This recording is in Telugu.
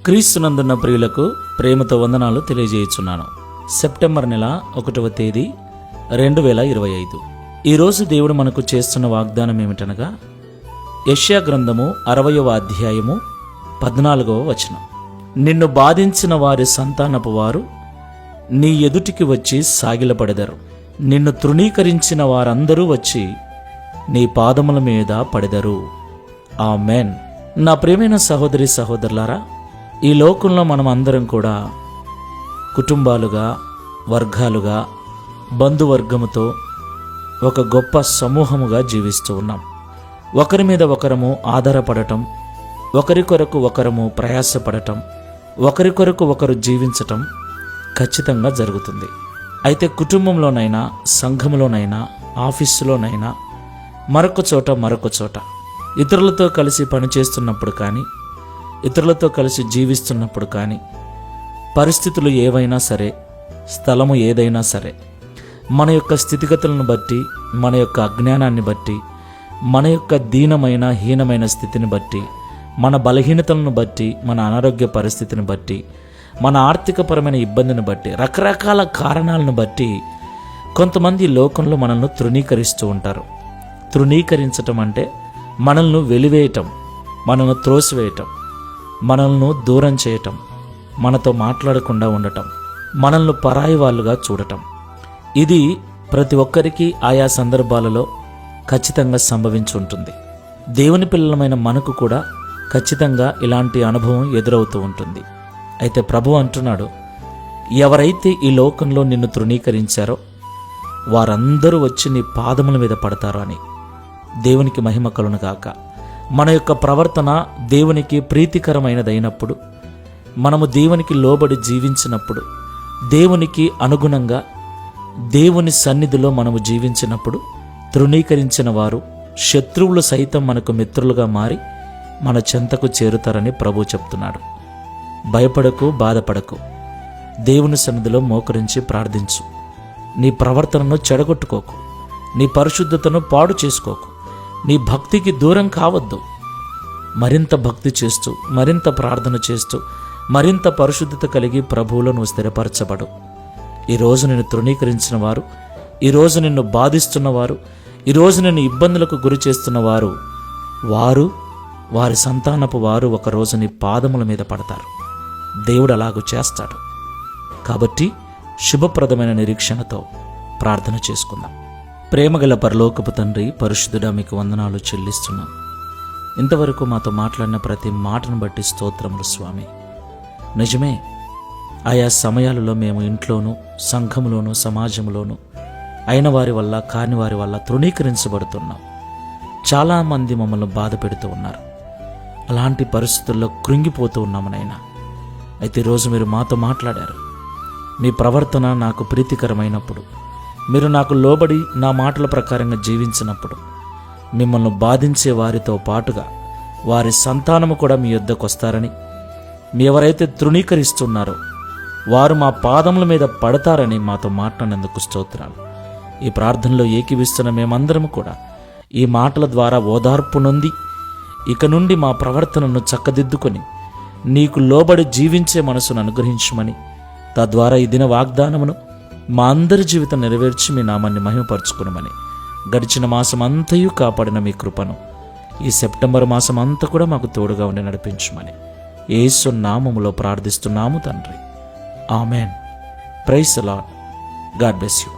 క్రీస్తునందున్న ప్రియులకు ప్రేమతో వందనాలు తెలియజేయుచున్నాను. సెప్టెంబర్ నెల 1వ తేదీ 2025. ఈరోజు దేవుడు మనకు చేస్తున్న వాగ్దానం ఏమిటనగా యెషయా గ్రంథము 60వ అధ్యాయము 14వ వచనం. నిన్ను బాధించిన వారి సంతానపు వారు నీ ఎదుటికి వచ్చి సాగిలపడెదరు. నిన్ను తృణీకరించిన వారందరూ వచ్చి నీ పాదముల మీద పడెదరు. ఆమేన్. నా ప్రియమైన సహోదరి సహోదరులారా, ఈ లోకంలో మనం అందరం కూడా కుటుంబాలుగా, వర్గాలుగా, బంధువర్గముతో ఒక గొప్ప సమూహముగా జీవిస్తూ ఉన్నాం. ఒకరి మీద ఒకరము ఆధారపడటం, ఒకరి కొరకు ఒకరము ప్రయాసపడటం, ఒకరి కొరకు ఒకరు జీవించటం ఖచ్చితంగా జరుగుతుంది. అయితే కుటుంబంలోనైనా, సంఘములోనైనా, ఆఫీసులోనైనా, మరొక చోట ఇతరులతో కలిసి పనిచేస్తున్నప్పుడు కానీ, ఇతరులతో కలిసి జీవిస్తున్నప్పుడు కానీ, పరిస్థితులు ఏవైనా సరే, స్థలము ఏదైనా సరే, మన యొక్క స్థితిగతులను బట్టి, మన యొక్క అజ్ఞానాన్ని బట్టి, మన యొక్క దీనమైన హీనమైన స్థితిని బట్టి, మన బలహీనతలను బట్టి, మన అనారోగ్య పరిస్థితిని బట్టి, మన ఆర్థికపరమైన ఇబ్బందిని బట్టి, రకరకాల కారణాలను బట్టి కొంతమంది లోకంలో మనల్ని తృణీకరిస్తూ ఉంటారు. తృణీకరించటం అంటే మనల్ని వెలివేయటం, మనల్ని త్రోసివేయటం, మనల్ని దూరం చేయటం, మనతో మాట్లాడకుండా ఉండటం, మనల్ని పరాయి వాళ్ళుగా చూడటం. ఇది ప్రతి ఒక్కరికి ఆయా సందర్భాలలో ఖచ్చితంగా సంభవించి ఉంటుంది. దేవుని పిల్లలమైన మనకు కూడా ఖచ్చితంగా ఇలాంటి అనుభవం ఎదురవుతూ ఉంటుంది. అయితే ప్రభువు అంటున్నాడు, ఎవరైతే ఈ లోకంలో నిన్ను తృణీకరించారో వారందరూ వచ్చి నీ పాదముల మీద పడతారు అని. దేవునికి మహిమ కలుగును గాక. మన యొక్క ప్రవర్తన దేవునికి ప్రీతికరమైనదైనప్పుడు, మనము దేవునికి లోబడి జీవించినప్పుడు, దేవునికి అనుగుణంగా దేవుని సన్నిధిలో మనము జీవించినప్పుడు, తృణీకరించిన వారు, శత్రువులు సైతం మనకు మిత్రులుగా మారి మన చెంతకు చేరుతారని ప్రభువు చెప్తున్నాడు. భయపడకు, బాధపడకు. దేవుని సన్నిధిలో మోకరించి ప్రార్థించు. నీ ప్రవర్తనను చెడగొట్టుకోకు, నీ పరిశుద్ధతను పాడు చేసుకోకు, నీ భక్తికి దూరం కావద్దు. మరింత భక్తి చేస్తూ, మరింత ప్రార్థన చేస్తూ, మరింత పరిశుద్ధత కలిగి ప్రభువులో నువ్వు స్థిరపరచబడు. ఈరోజు నిన్ను తృణీకరించిన వారు, ఈరోజు నిన్ను బాధిస్తున్నవారు, ఈరోజు నిన్ను ఇబ్బందులకు గురి చేస్తున్నవారు, వారి సంతానపు వారు ఒకరోజు నీ పాదముల మీద పడతారు. దేవుడు అలాగూ చేస్తాడు. కాబట్టి శుభప్రదమైన నిరీక్షణతో ప్రార్థన చేసుకుందాం. ప్రేమగల పరలోకపు తండ్రి, పరిశుద్ధుడా, మీకు వందనాలు చెల్లిస్తున్నాం. ఇంతవరకు మాతో మాట్లాడిన ప్రతి మాటను బట్టి స్తోత్రములు స్వామి. నిజమే, ఆయా సమయాలలో మేము ఇంట్లోనూ, సంఘంలోనూ, సమాజంలోనూ అయిన వారి వల్ల, కాని వారి వల్ల తృణీకరించబడుతున్నాం. చాలామంది మమ్మల్ని బాధ పెడుతూ ఉన్నారు. అలాంటి పరిస్థితుల్లో కృంగిపోతూ ఉన్నామనైనా. అయితే ఈరోజు మీరు మాతో మాట్లాడారు. మీ ప్రవర్తన నాకు ప్రీతికరమైనప్పుడు, మీరు నాకు లోబడి నా మాటల ప్రకారంగా జీవించినప్పుడు, మిమ్మల్ని బాధించే వారితో పాటుగా వారి సంతానము కూడా మీ యొద్దకు వస్తారని, మీ ఎవరైతే తృణీకరిస్తున్నారో వారు మా పాదముల మీద పడతారని మాతో మాట్లాడినందుకు స్తోత్రాలు. ఈ ప్రార్థనలో ఏకీవిస్తున్న మేమందరము కూడా ఈ మాటల ద్వారా ఓదార్పు నొంది ఇక నుండి మా ప్రవర్తనను చక్కదిద్దుకొని నీకు లోబడి జీవించే మనసును అనుగ్రహించమని, తద్వారా ఈ దిన వాగ్దానమును మా అందరి జీవితం నెరవేర్చి మీ నామాన్ని మహిమపరచుకునమని, గడిచిన మాసం అంతయు కాపాడిన మీ కృపను ఈ సెప్టెంబర్ మాసం అంతా కూడా మాకు తోడుగా ఉండి నడిపించమని యేసు నామములో ప్రార్థిస్తున్నాము తండ్రి. Amen. Praise the Lord. God bless you.